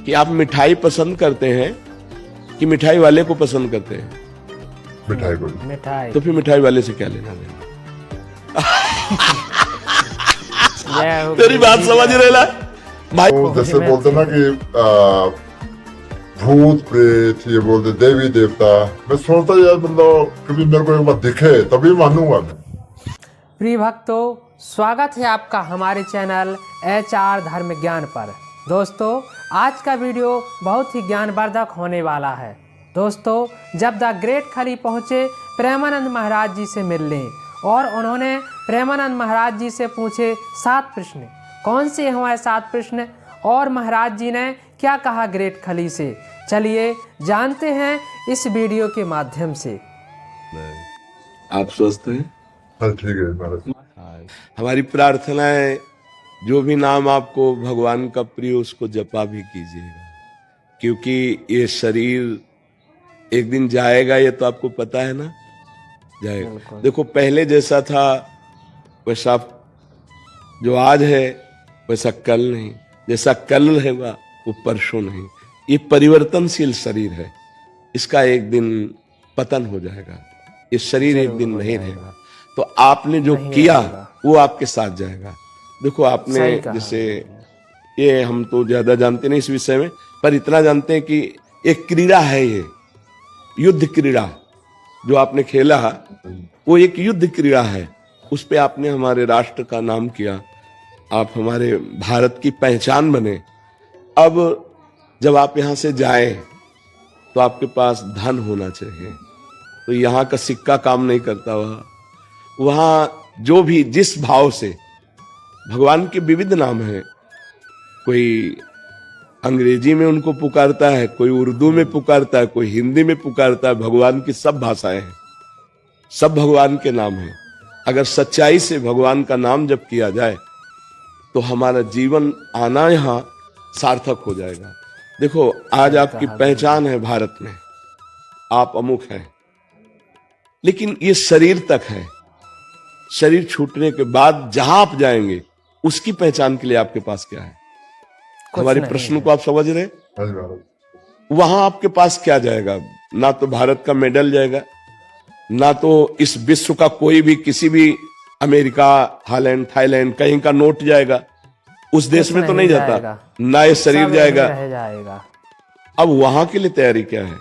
कि आप मिठाई पसंद करते हैं कि मिठाई वाले को पसंद करते हैं? मिठाई को। मिठाई। तो फिर मिठाई वाले से क्या लेना देना? तेरी बात समझ रहे ला भाई? तो जैसे बोलते ना कि भूत प्रेत, ये बोलते देवी देवता, मैं सोचता यार मतलब कभी मेरे को एक बार दिखे तभी मानूंगा मैं। प्रिय भक्तों, स्वागत है आपका हमारे चैनल HR धर्म ज्ञान पर। दोस्तों, आज का वीडियो बहुत ही ज्ञानवर्धक होने वाला है। दोस्तों, जब द ग्रेट खली पहुँचे प्रेमानंद महाराज जी से मिलने और उन्होंने प्रेमानंद महाराज जी से पूछे 7 प्रश्न। कौन से हमारे 7 प्रश्न और महाराज जी ने क्या कहा ग्रेट खली से? चलिए जानते हैं इस वीडियो के माध्यम से। आप स्वस्थ हैं? हाँ ठीक है महाराज। हमारी प्रार्थना है जो भी नाम आपको भगवान का प्रिय उसको जपा भी कीजिएगा, क्योंकि ये शरीर एक दिन जाएगा, ये तो आपको पता है ना, जाएगा। देखो पहले जैसा था वैसा जो आज है वैसा कल नहीं, जैसा कल रहेगा वो परसों नहीं। ये परिवर्तनशील शरीर है, इसका एक दिन पतन हो जाएगा। ये शरीर एक दिन नहीं रहेगा। तो आपने जो किया वो आपके साथ जाएगा। देखो आपने जैसे, ये हम तो ज्यादा जानते नहीं इस विषय में, पर इतना जानते हैं कि एक क्रीड़ा है, ये युद्ध क्रीड़ा जो आपने खेला वो एक युद्ध क्रीड़ा है। उस पे आपने हमारे राष्ट्र का नाम किया, आप हमारे भारत की पहचान बने। अब जब आप यहाँ से जाएं तो आपके पास धन होना चाहिए। तो यहाँ का सिक्का काम नहीं करता, वहाँ जो भी जिस भाव से भगवान के विविध नाम हैं, कोई अंग्रेजी में उनको पुकारता है, कोई उर्दू में पुकारता है, कोई हिंदी में पुकारता है। भगवान की सब भाषाएं हैं, सब भगवान के नाम हैं। अगर सच्चाई से भगवान का नाम जप किया जाए तो हमारा जीवन आना यहाँ सार्थक हो जाएगा। देखो आज आपकी पहचान है भारत में, आप अमुक हैं, लेकिन ये शरीर तक है। शरीर छूटने के बाद जहां आप जाएंगे उसकी पहचान के लिए आपके पास क्या है? हमारे प्रश्न को आप समझ रहे? वहां आपके पास क्या जाएगा? ना तो भारत का मेडल जाएगा, ना तो इस विश्व का कोई भी किसी भी अमेरिका, हालैंड, थाईलैंड कहीं का नोट जाएगा। उस देश में तो नहीं जाता, ना ये शरीर जाएगा। अब वहां के लिए तैयारी क्या है?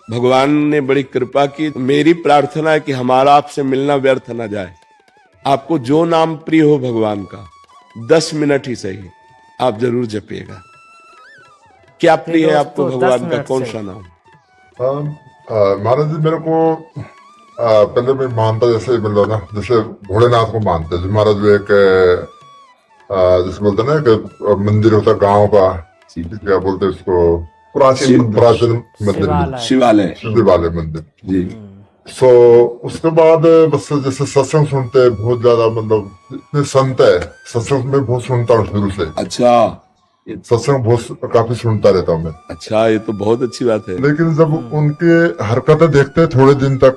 भगवान ने बड़ी कृपा की। मेरी प्रार्थना है कि हमारा आपसे मिलना व्यर्थ ना जाए। आपको जो नाम प्रिय हो भगवान का, 10 मिनट ही सही आप जरूर जपिएगा। क्या प्रिय है आपको भगवान का? कौन सा नाम? महाराज जी मेरे को पहले मैं मानता, जैसे मतलब ना, जैसे भोलेनाथ को मानते हैं महाराज। वो एक जैसे बोलते ना कि मंदिर होता गांव का, क्या बोलते हैं उसको, प्राचीन मंदिर, शिवालय मंदिर जी। सो उसके बाद बस जैसे सत्संग सुनते हैं बहुत ज्यादा, मतलब इतने संत है, सत्संग में बहुत सुनता हूँ शुरू से। अच्छा, सत्संग बहुत काफी सुनता रहता हूँ मैं। अच्छा, ये तो बहुत अच्छी बात है। लेकिन जब उनके हरकतें देखते हैं थोड़े दिन तक,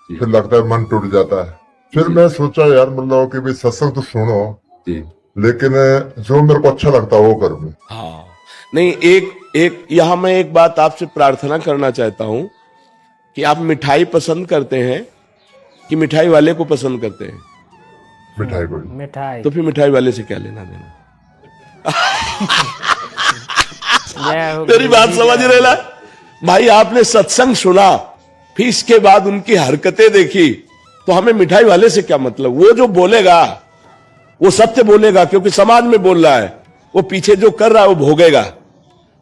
फिर लगता है मन टूट जाता है। फिर मैं सोचा यार मतलब कि भाई सत्संग तो सुनो, लेकिन जो मेरे को अच्छा लगता है वो करूँ। हाँ, नहीं, एक यहाँ मैं एक बात आपसे प्रार्थना करना चाहता हूँ कि आप मिठाई पसंद करते हैं कि मिठाई वाले को पसंद करते हैं? मिठाई को। मिठाई। तो फिर मिठाई वाले से क्या लेना देना? तेरी बात समझ रहे ला भाई? आपने सत्संग सुना, फिर इसके बाद उनकी हरकतें देखी, तो हमें मिठाई वाले से क्या मतलब? वो जो बोलेगा वो सत्य बोलेगा, क्योंकि समाज में बोल रहा है। वो पीछे जो कर रहा है वो भोगेगा,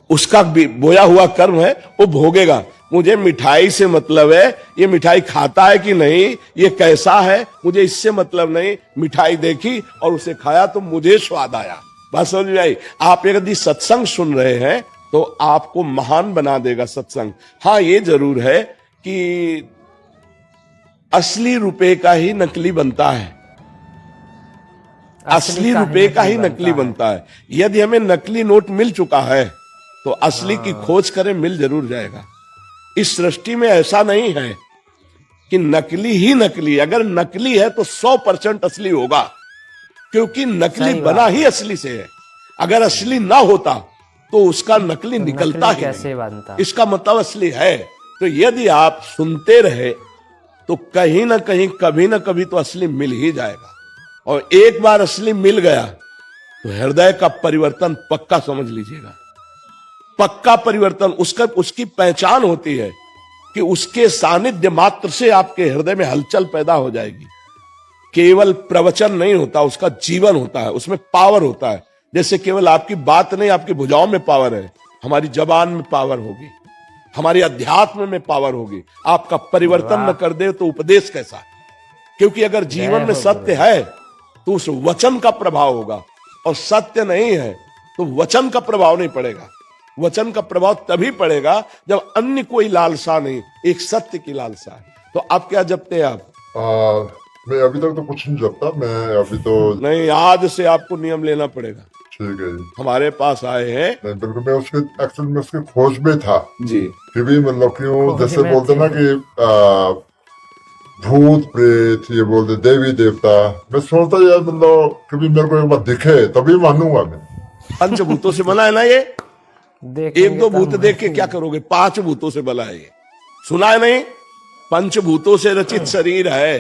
उसका बोया हुआ कर्म है, वो भोगेगा। मुझे मिठाई से मतलब है, ये मिठाई खाता है कि नहीं, ये कैसा है, मुझे इससे मतलब नहीं। मिठाई देखी और उसे खाया तो मुझे स्वाद आया, बात समझ में आई? आप यदि सत्संग सुन रहे हैं तो आपको महान बना देगा सत्संग। हाँ, ये जरूर है कि असली रुपए का ही नकली बनता है, असली रुपए का ही नकली बनता है। यदि हमें नकली नोट मिल चुका है तो असली की खोज करें, मिल जरूर जाएगा। इस सृष्टि में ऐसा नहीं है कि नकली ही नकली। अगर नकली है तो 100% असली होगा, क्योंकि नकली बना ही असली से है। अगर असली ना होता तो उसका नकली निकलता नकली ही कैसे नहीं। बनता? इसका मतलब असली है। तो यदि आप सुनते रहे तो कहीं ना कहीं कभी ना कभी तो असली मिल ही जाएगा। और एक बार असली मिल गया तो हृदय का परिवर्तन पक्का समझ लीजिएगा, पक्का परिवर्तन। उसकी पहचान होती है कि उसके सानिध्य मात्र से आपके हृदय में हलचल पैदा हो जाएगी। केवल प्रवचन नहीं होता, उसका जीवन होता है, उसमें पावर होता है। जैसे केवल आपकी बात नहीं, आपकी भुजाओं में पावर है, हमारी जबान में पावर होगी, हमारी अध्यात्म में पावर होगी। आपका परिवर्तन न कर दे तो उपदेश कैसा है? क्योंकि अगर जीवन में सत्य है तो उस वचन का प्रभाव होगा, और सत्य नहीं है तो वचन का प्रभाव नहीं पड़ेगा। वचन का प्रभाव तभी पड़ेगा जब अन्य कोई लालसा नहीं, एक सत्य की लालसा है। तो आप क्या जपते हैं? आप मैं अभी तक तो कुछ नहीं जपता, मैं अभी तो नहीं, आज से आपको नियम लेना पड़ेगा। ठीक है जी। हमारे पास आए हैं नहीं बिल्कुल, मैं उसके एक्चुअली में उसकी खोज में था जी। कि भी मतलब क्यों खोज जैसे में बोलते थे। ना कि भूत प्रेत, ये बोलते देवी देवता, मैं सोचता यार मतलब कभी मेरे को एक बार दिखे तभी मानूंगा मैं। पंचभूतों से बना है ना ये। देखेंगे एक दो भूत तब देख के क्या करोगे? 5 भूतों से बना है ये। सुना है नहीं? पंचभूतों से रचित शरीर है,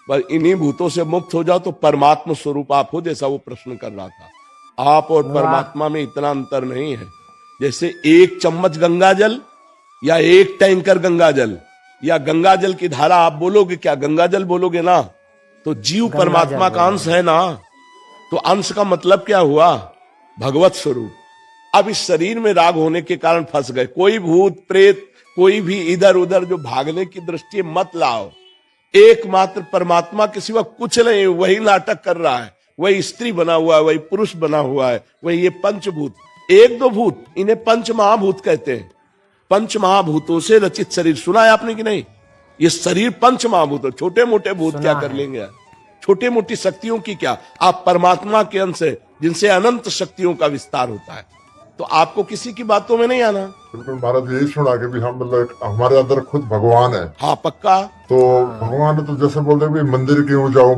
पर इन्हीं भूतों से मुक्त हो जाओ तो परमात्मा स्वरूप आप हो, जैसा वो प्रश्न कर रहा था। आप और परमात्मा में इतना अंतर नहीं है। जैसे 1 चम्मच गंगा जल या 1 टैंकर गंगा जल, या गंगा जल की धारा आप बोलोगे क्या? गंगा जल बोलोगे ना तो जीव परमात्मा का अंश है ना। तो अंश का मतलब क्या हुआ? भगवत स्वरूप। अब इस शरीर में राग होने के कारण फंस गए। कोई भूत प्रेत, कोई भी इधर उधर जो भागने की दृष्टि मत लाओ। एकमात्र परमात्मा के सिवा कुछ नहीं, वही नाटक कर रहा है, वही स्त्री बना हुआ है, वही पुरुष बना हुआ है, वही ये पंचभूत। 1-2 भूत, इन्हें पंच महाभूत कहते हैं। पंच महाभूतों से रचित शरीर, सुना है आपने कि नहीं? ये शरीर पंच महाभूत। छोटे मोटे भूत क्या कर लेंगे यार? छोटे मोटी शक्तियों की क्या? आप परमात्मा के अंश है, जिनसे अनंत शक्तियों का विस्तार होता है। तो आपको किसी की बातों में नहीं आना। बिल्कुल महाराज, यही सुना कि भी हम मतलब हमारे अंदर खुद भगवान है। हाँ पक्का। तो भगवान है तो जैसे बोलते हैं भी मंदिर क्यों जाऊं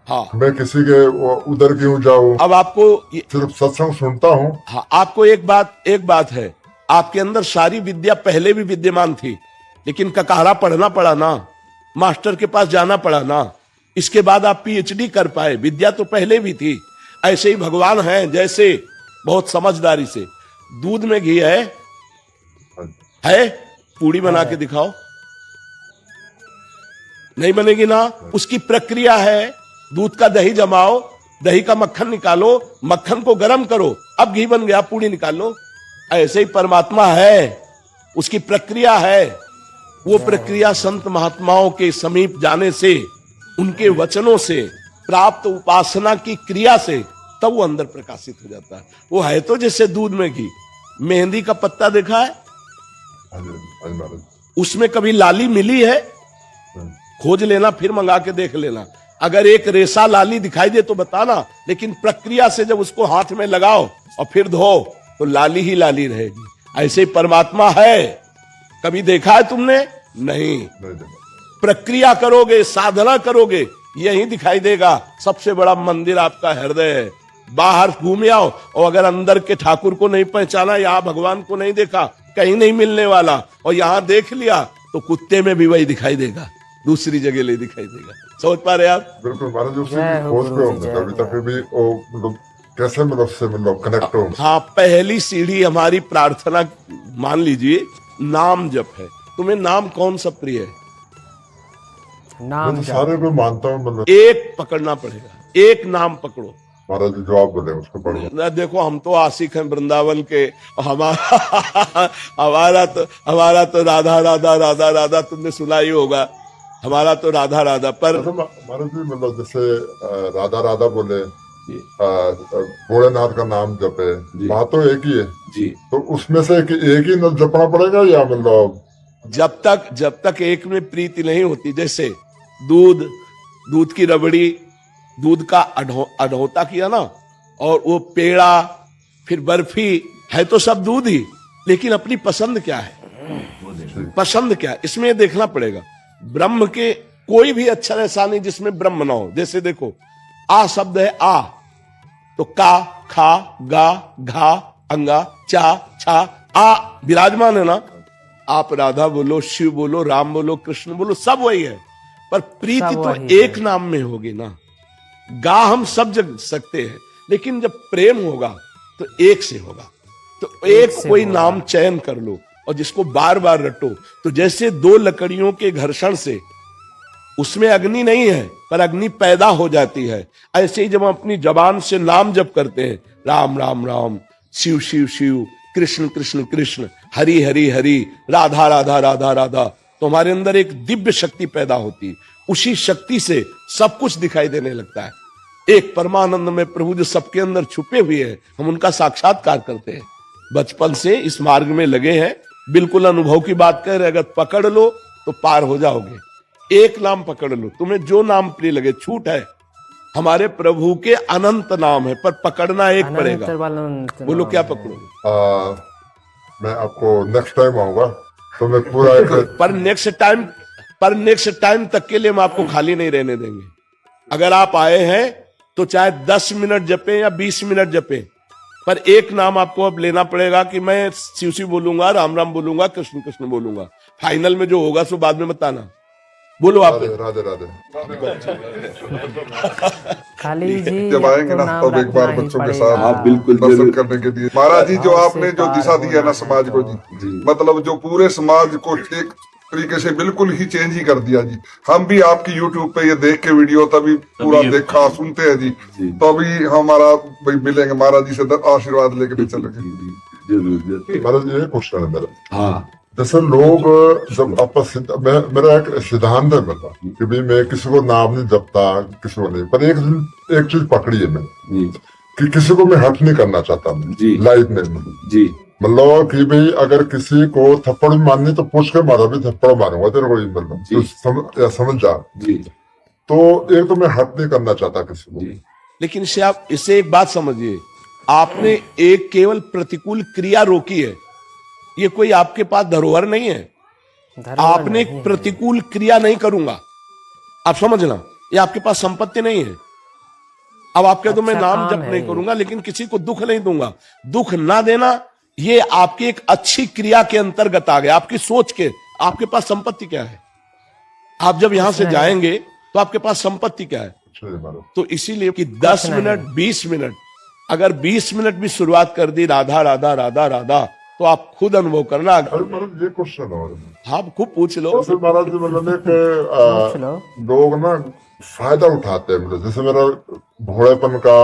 हाँ। मैं किसी के उधर क्यों जाऊं, अब आपको सिर्फ सत्संग सुनता हूँ। हाँ, आपको एक बात है, आपके अंदर सारी विद्या पहले भी विद्यमान थी, लेकिन ककारा पढ़ना पड़ा ना, मास्टर के पास जाना पड़ा ना, इसके बाद आप पीएचडी कर पाए। विद्या तो पहले भी थी। ऐसे ही भगवान है, जैसे बहुत समझदारी से दूध में घी है पूड़ी बना के दिखाओ, नहीं बनेगी ना। उसकी प्रक्रिया है, दूध का दही जमाओ, दही का मक्खन निकालो, मक्खन को गर्म करो, अब घी बन गया, पूड़ी निकाल लो। ऐसे ही परमात्मा है, उसकी प्रक्रिया है। वो प्रक्रिया संत महात्माओं के समीप जाने से, उनके वचनों से, प्राप्त उपासना की क्रिया से, तब वो अंदर प्रकाशित हो जाता है। वो है तो जैसे दूध में घी। मेहंदी का पत्ता देखा है? उसमें कभी लाली मिली है? खोज लेना, फिर मंगा के देख लेना। अगर एक रेशा लाली दिखाई दे तो बताना, लेकिन प्रक्रिया से जब उसको हाथ में लगाओ और फिर धो तो लाली ही लाली रहेगी। ऐसे ही परमात्मा है। कभी देखा है तुमने? नहीं। प्रक्रिया करोगे, साधना करोगे, यही दिखाई देगा। सबसे बड़ा मंदिर आपका हृदय है। बाहर घूम आओ और अगर अंदर के ठाकुर को नहीं पहचाना, यहाँ भगवान को नहीं देखा, कहीं नहीं मिलने वाला, और यहाँ देख लिया तो कुत्ते में भी वही दिखाई देगा, दूसरी जगह ले दिखाई देगा। समझ पा रहे आप? बिल्कुल महाराज, उससे खोज पे होंगे अभी तक भी वो मतलब कैसे मतलब से मतलब कनेक्ट हो। हाँ, पहली सीढ़ी हमारी प्रार्थना मान लीजिए नाम जप है। तुम्हें नाम कौन सा प्रिय है? नाम मैं तो सारे को मानता हूँ, मतलब एक पकड़ना पड़ेगा, एक नाम पकड़ो। महाराज जो आप बोले उसको पढ़ो। देखो, हम तो आशिक हैं वृंदावन के। हमारा तो राधा राधा राधा राधा, तुमने सुना ही होगा। हमारा तो राधा राधा। पर महाराज जी मतलब जैसे राधा राधा बोले, भोलेनाथ का नाम जपे, बात तो एक ही है जी। तो उसमें से एक ही न जपना पड़ेगा या मतलब जब तक एक में प्रीति नहीं होती, जैसे दूध की रबड़ी, दूध का अढ़ोता किया ना, और वो पेड़ा, फिर बर्फी, है तो सब दूध ही, लेकिन अपनी पसंद क्या है? पसंद क्या है, इसमें देखना पड़ेगा। ब्रह्म के कोई भी अक्षर ऐसा नहीं जिसमें ब्रह्म ना हो। जैसे देखो, आ शब्द है आ, तो का, खा, गा, घा, अंगा चा छा आ विराजमान है ना। आप राधा बोलो, शिव बोलो, राम बोलो, कृष्ण बोलो, सब वही है, पर प्रीति सब तो वही एक नाम में होगी ना। गा हम सब जग सकते हैं, लेकिन जब प्रेम होगा तो एक से होगा। तो एक से कोई होगा। नाम चयन कर लो और जिसको बार बार रटो। तो जैसे दो लकड़ियों के घर्षण से उसमें अग्नि नहीं है पर अग्नि पैदा हो जाती है, ऐसे ही जब हम अपनी जबान से नाम जप करते हैं, राम राम राम, शिव शिव शिव, कृष्ण कृष्ण कृष्ण, हरि हरि हरि, राधा राधा राधा राधा, तो हमारे अंदर एक दिव्य शक्ति पैदा होती है। उसी शक्ति से सब कुछ दिखाई देने लगता है। एक परमानंद में प्रभु जो सबके अंदर छुपे हुए हैं, हम उनका साक्षात्कार करते हैं। बचपन से इस मार्ग में लगे हैं, बिल्कुल अनुभव की बात कर रहे, अगर पकड़ लो तो पार हो जाओगे। एक नाम पकड़ लो, तुम्हें जो नाम प्रिय लगे, छूट है। हमारे प्रभु के अनंत नाम है, पर पकड़ना एक पड़ेगा। बोलो क्या पकड़ोगे? मैं आपको नेक्स्ट टाइम आऊंगा तो मैं पूरा एक पर नेक्स्ट टाइम तक के लिए हम आपको खाली नहीं रहने देंगे। अगर आप आए हैं तो चाहे 10 मिनट जपे या 20 मिनट जपे, पर एक नाम आपको अब लेना पड़ेगा कि मैं शिव शिव बोलूंगा, राम राम बोलूंगा, कृष्ण कृष्ण बोलूंगा। फाइनल में जो होगा सो बाद में बताना। बोलो आप। राधे राधे। खाली जी जब आएंगे ना तब एक बार बच्चों के साथ हाँ, बिल्कुल दर्शन जरूर। करने के लिए। महाराज जी जो आपने जो दिशा दी है ना समाज को जी, मतलब जो पूरे समाज को एक तरीके से बिल्कुल ही चेंज ही कर दिया जी। हम भी आपकी यूट्यूब पे ये देख के वीडियो तभी पूरा देखा सुनते हैं जी, तो अभी हमारा भाई मिलेंगे महाराज जी से आशीर्वाद लेके भी चलेंगे। महाराज ये क्वेश्चन है मेरा। हाँ जैसे लोग जब आपस मेरा एक सिद्धांत है मेरा कि भाई मैं किसी को नाम नहीं जपता, किसी को नहीं, पर एक चीज पकड़ी है मैंने कि किसी को मैं हर्ट नहीं करना चाहता मैं लाइफ में जी। मतलब कि भाई अगर किसी को थप्पड़ भी मारनी तो पूछ के मारा, भी थप्पड़ मारूंगा तेरे को, मतलब तो समझ जा जी। तो एक तो मैं हर्ट नहीं करना चाहता किसी को। लेकिन इसे एक बात समझिए, आपने एक केवल प्रतिकूल क्रिया रोकी है, ये कोई आपके पास धरोहर नहीं है। आपने एक प्रतिकूल क्रिया नहीं करूंगा, आप समझना, ये आपके पास संपत्ति नहीं है। अब आपके तो मैं अच्छा नाम जप नहीं करूंगा, लेकिन किसी को दुख नहीं दूंगा। दुख ना देना ये आपकी एक अच्छी क्रिया के अंतर्गत आ गया, आपकी सोच के। आपके पास संपत्ति क्या है? आप जब यहां से जाएंगे तो आपके पास संपत्ति क्या है? तो इसीलिए कि 10 मिनट 20 मिनट, अगर 20 मिनट भी शुरुआत कर दी राधा राधा राधा राधा, तो आप खुद अनुभव करना। महाराज ये क्वेश्चन है, हाँ खूब पूछ लो। फिर महाराज जी मतलब लोग ना फायदा उठाते हैं, मतलब जैसे मेरा भोड़ेपन का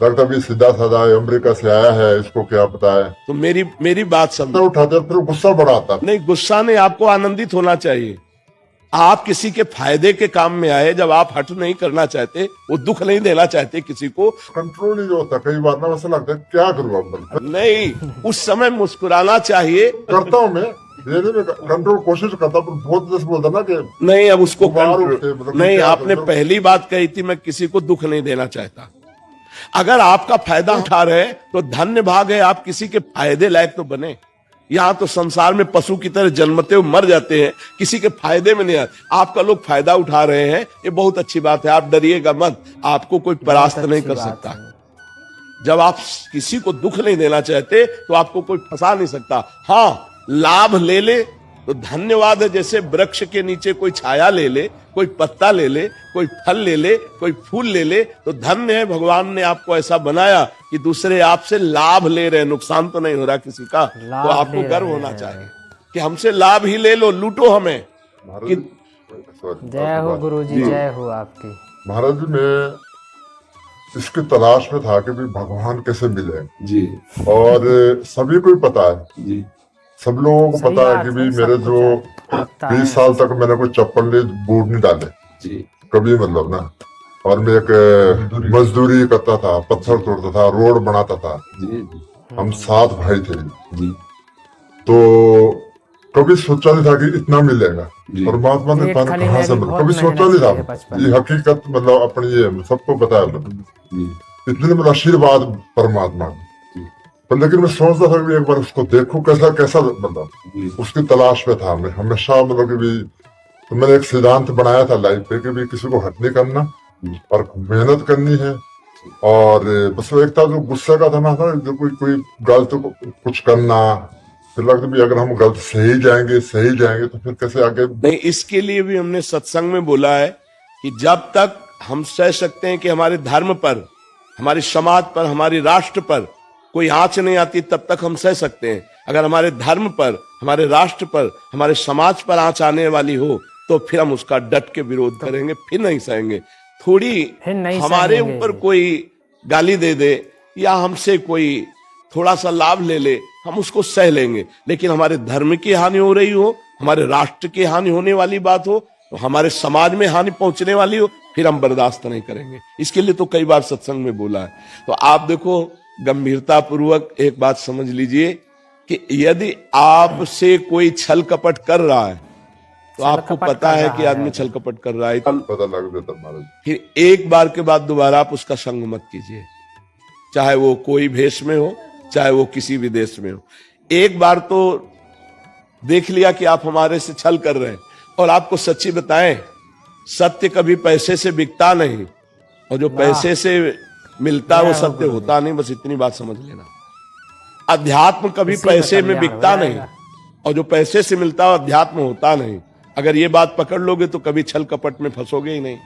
लगता भी सीधा साधा अमेरिका से आया है, इसको क्या पता है। तो मेरी बात समझो, उठाते हैं, फिर गुस्सा बढ़ाता है। नहीं, गुस्सा नहीं, आपको आनंदित होना चाहिए। आप किसी के फायदे के काम में आए, जब आप हट नहीं करना चाहते, वो दुख नहीं देना चाहते किसी को, कंट्रोल नहीं होता कई बार ना, वैसा लगता है क्या करूँ अब। नहीं, उस समय मुस्कुराना चाहिए। करता हूँ मैं कंट्रोल कोशिश करता हूँ, बहुत जैसे बोलता ना कि नहीं, अब उसको मतलब नहीं, क्या आपने करूं? पहली बात कही थी मैं किसी को दुख नहीं देना चाहता। अगर आपका फायदा उठा रहे तो धन्य भाग है, आप किसी के फायदे लायक तो बने। यहाँ तो संसार में पशु की तरह जन्मते हुए मर जाते हैं, किसी के फायदे में नहीं आते। आपका लोग फायदा उठा रहे हैं, ये बहुत अच्छी बात है, आप डरिएगा मत, आपको कोई परास्त नहीं कर सकता। जब आप किसी को दुख नहीं देना चाहते तो आपको कोई फंसा नहीं सकता। हाँ, लाभ ले ले तो धन्यवाद है, जैसे वृक्ष के नीचे कोई छाया ले ले, कोई पत्ता ले ले, कोई फल ले ले, कोई फूल ले ले, तो धन्य है, भगवान ने आपको ऐसा बनाया कि दूसरे आपसे लाभ ले रहे हैं, नुकसान तो नहीं हो रहा किसी का। तो आपको गर्व होना चाहिए कि हमसे लाभ ही ले लो, लूटो हमें। जय हो गुरुजी, जय हो आपकी। महाराज जी मैं इसकी तलाश में था कि भी भगवान कैसे मिले जी, और सभी को ही पता है जी, सब लोगों को पता है कि भी मेरे जो 20 साल तक मैंने कोई चप्पल नहीं, बूट नहीं डाले जी, कभी, मतलब ना। और मैं एक मजदूरी करता था, पत्थर तोड़ता था, रोड बनाता था। जी, हम 7 भाई थे जी, तो कभी सोचा नहीं था कि इतना मिलेगा, और महात्मा ने एक खाली कहाँ से में भी मिला, बहुत कभी सोचा मेहनत नहीं की है था। बचपन ये हकीकत मतलब अपनी ये सबको पता है, इतने मतलब आशीर्वाद परमात्मा का। पर लेकिन मैं सोचता था कि एक बार उसको देखूं कैसा कैसा, मतलब उसकी तलाश में था मैं हमेशा, मतलब कि भी तो मैंने एक सिद्धांत बनाया था लाइफ पे कि भी किसी को हट नहीं करना और मेहनत करनी है और बस वो एक था जो गुस्से का था ना, था जो कोई गलत कुछ करना, फिर लगता भी अगर हम गलत सही जाएंगे तो फिर कैसे आगे। नहीं, इसके लिए भी हमने सत्संग में बोला है कि जब तक हम सह सकते हैं कि हमारे धर्म पर, हमारे समाज पर, हमारे राष्ट्र पर कोई आंच नहीं आती, तब तक हम सह सकते हैं। अगर हमारे धर्म पर, हमारे राष्ट्र पर, हमारे समाज पर आंच आने वाली हो तो फिर हम उसका डट के विरोध करेंगे, फिर नहीं सहेंगे। थोड़ी फिर नहीं हमारे सहेंगे। ऊपर कोई गाली दे दे या हमसे कोई थोड़ा सा लाभ ले ले, हम उसको सह लेंगे। लेकिन हमारे धर्म की हानि हो रही हो, हमारे राष्ट्र की हानि होने वाली बात हो, हमारे समाज में हानि पहुंचने वाली हो, फिर हम बर्दाश्त नहीं करेंगे। इसके लिए तो कई बार सत्संग में बोला है। तो आप देखो, गंभीरता पूर्वक एक बात समझ लीजिए कि यदि आपसे कोई छल कपट कर रहा है तो आपको कपट पता कर है रहा कि है। आदमी छल कपट कर रहा है, पता लग जाता महाराज। फिर एक बार के बाद दोबारा आप उसका संग मत कीजिए, चाहे वो कोई भेष में हो, चाहे वो किसी भी देश में हो। एक बार तो देख लिया कि आप हमारे से छल कर रहे हैं, और आपको सच्ची बताएं, सत्य कभी पैसे से बिकता नहीं, और जो पैसे से मिलता है वो सत्य होता नहीं। बस इतनी बात समझ लेना। अध्यात्म कभी इसी में पैसे में कल्याण हो बिकता नहीं, जाएगा। और जो पैसे से मिलता है अध्यात्म होता नहीं। अगर ये बात पकड़ लोगे तो कभी छल कपट में फंसोगे ही नहीं।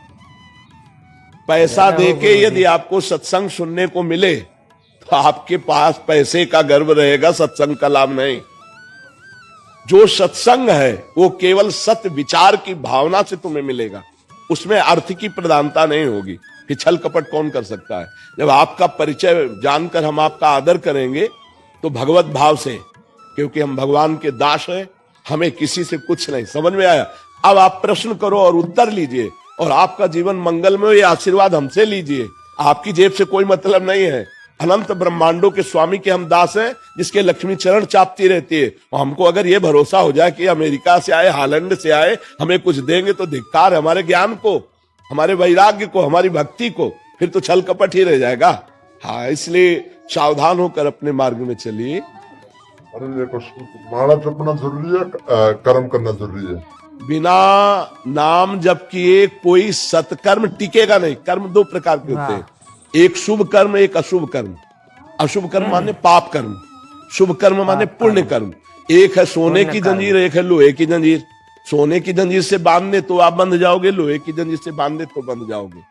पैसा देके यदि आपको सत्संग सुनने को मिले तो आपके पास पैसे का गर्व रहेगा, सत्संग का लाभ नहीं। जो सत्संग है वो केवल सत्य विचार की भावना से तुम्हें मिलेगा, उसमें अर्थ की प्रधानता नहीं होगी। फिर छल कपट कौन कर सकता है? जब आपका परिचय जानकर हम आपका आदर करेंगे तो भगवत भाव से, क्योंकि हम भगवान के दास हैं, हमें किसी से कुछ नहीं। समझ में आया? अब आप प्रश्न करो और उत्तर लीजिए, और आपका जीवन मंगलमय, ये आशीर्वाद हमसे लीजिए। आपकी जेब से कोई मतलब नहीं है। अनंत ब्रह्मांडों के स्वामी के हम दास हैं, जिसके लक्ष्मी चरण चापती रहती है। और हमको अगर ये भरोसा हो जाए कि अमेरिका से आए, हालैंड से आए, हमें कुछ देंगे, तो धिक्कार है हमारे ज्ञान को, हमारे वैराग्य को, हमारी भक्ति को। फिर तो छल कपट ही रह जाएगा। हाँ, इसलिए सावधान होकर अपने मार्ग में चलिए। अरे देखो, माला जपना जरूरी है, कर्म करना जरूरी है। बिना नाम जप किए कोई सत्कर्म टिकेगा नहीं। कर्म दो प्रकार के होते हैं, एक शुभ कर्म, एक अशुभ कर्म। अशुभ कर्म माने पाप कर्म, शुभ कर्म माने पुण्य कर्म। एक है सोने की जंजीर, एक है लोहे की जंजीर। सोने की जंजीर से बांधने तो आप बंध जाओगे, लोहे की जंजीर से बांधने तो बंध जाओगे।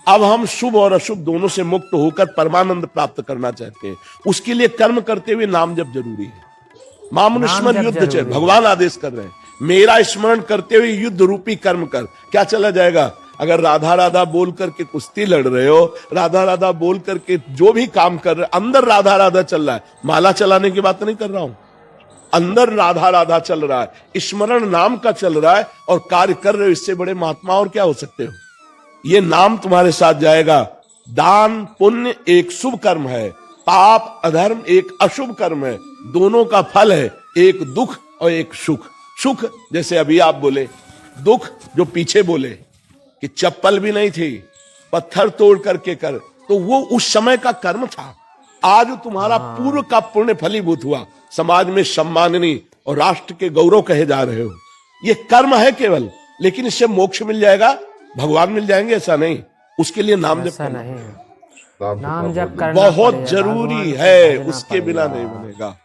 अब हम शुभ और अशुभ दोनों से मुक्त होकर परमानंद प्राप्त करना चाहते हैं। उसके लिए कर्म करते हुए नाम जप जरूरी है। मामुन स्मरण युद्ध चल, भगवान आदेश कर रहे हैं, मेरा स्मरण करते हुए युद्ध रूपी कर्म कर। क्या चला जाएगा? अगर राधा राधा बोल करके कुश्ती लड़ रहे हो, राधा राधा बोल करके जो भी काम कर रहे, अंदर राधा राधा चल रहा है। माला चलाने की बात नहीं कर रहा हूं, अंदर राधा राधा चल रहा है, स्मरण नाम का चल रहा है, और कार्य कर रहे हो। इससे बड़े महात्मा और क्या हो सकते हो? ये नाम तुम्हारे साथ जाएगा। दान पुण्य एक शुभ कर्म है, पाप अधर्म एक अशुभ कर्म है। दोनों का फल है एक दुख और एक सुख। सुख जैसे अभी आप बोले, दुख जो पीछे बोले कि चप्पल भी नहीं थी, पत्थर तोड़ करके कर, तो वो उस समय का कर्म था। आज तुम्हारा पूर्व का पुण्य फलीभूत हुआ, समाज में सम्माननीय और राष्ट्र के गौरव कहे जा रहे हो। ये कर्म है केवल, लेकिन इससे मोक्ष मिल जाएगा, भगवान मिल जाएंगे ऐसा नहीं। उसके लिए नाम जप ऐसा करना नहीं है। नाम नाम जपना जप करना बहुत पड़ेगा, जरूरी भगवान को है, भजना उसके बिना पड़ेगा। नहीं बनेगा।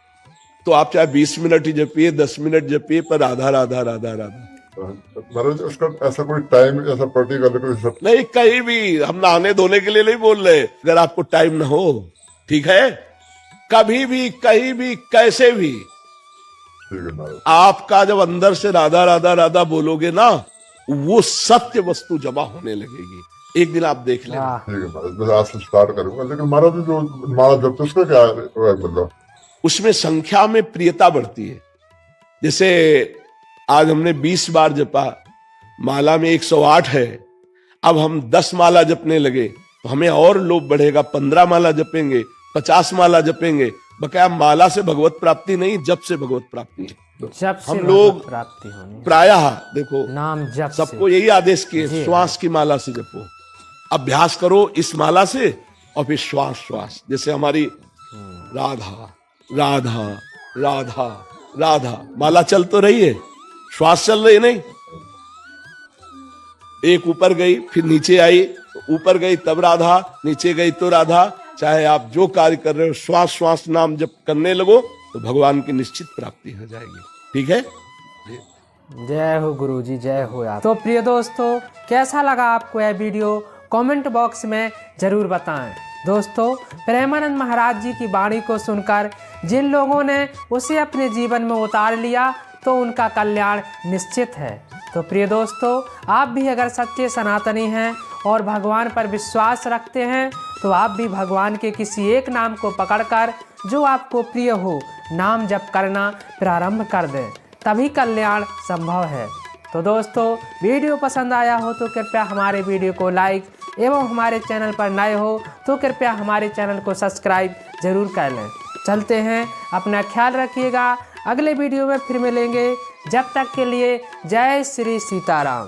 तो आप चाहे 20 मिनट ही जपिए, 10 मिनट जपिए, पर राधा राधा राधा राधा महाराज। उसका ऐसा कोई टाइम, ऐसा पर्टिकुलर कोई सब नहीं। कहीं भी हम नहाने धोने के लिए नहीं बोल रहे, अगर आपको टाइम ना हो, ठीक है, कभी भी कहीं भी कैसे भी, ठीक है महाराज। आपका जब अंदर से राधा राधा राधा बोलोगे ना, वो सत्य वस्तु जमा होने लगेगी। एक दिन आप देख लेना। वाह, ठीक है महाराज, मैं आज से स्टार्ट करूंगा। लेकिन महाराज जो माला जपते उसका क्या है, मतलब उसमें संख्या में प्रियता बढ़ती है। जैसे आज हमने 20 बार जपा, माला में 108 है, अब हम 10 माला जपने लगे तो हमें और लोभ बढ़ेगा। 15 माला जपेंगे, 50 माला जपेंगे। बकाया माला से भगवत प्राप्ति नहीं, जप से भगवत प्राप्ति है। जप से हम लोग भगवत प्राप्ति होनी, प्रायः देखो नाम जप से। सबको यही आदेश किए, जी। श्वास की माला से जपो। अभ्यास करो इस माला से, और फिर श्वास श्वास, जैसे हमारी राधा राधा राधा राधा माला चल तो रही है, श्वास चल रही नहीं। एक ऊपर गई, फिर नीचे आई, तो ऊपर गई तब राधा, नीचे गई तो राधा। चाहे आप जो कार्य कर रहे हो, श्वास श्वास नाम जब करने लगो तो भगवान की निश्चित प्राप्ति हो जाएगी। ठीक है। जय हो गुरुजी, जय हो आप। तो प्रिय दोस्तों, कैसा लगा आपको यह वीडियो कमेंट बॉक्स में जरूर बताएं। दोस्तों, प्रेमानंद महाराज जी की वाणी को सुनकर जिन लोगों ने उसे अपने जीवन में उतार लिया तो उनका कल्याण निश्चित है। तो प्रिय दोस्तों, आप भी अगर सच्चे सनातनी हैं और भगवान पर विश्वास रखते हैं तो आप भी भगवान के किसी एक नाम को पकड़कर जो आपको प्रिय हो नाम जप करना प्रारंभ कर दें, तभी कल्याण संभव है। तो दोस्तों, वीडियो पसंद आया हो तो कृपया हमारे वीडियो को लाइक एवं हमारे चैनल पर नए हो तो कृपया हमारे चैनल को सब्सक्राइब जरूर कर लें। चलते हैं, अपना ख्याल रखिएगा। अगले वीडियो में फिर मिलेंगे। जब तक के लिए जय श्री सीताराम।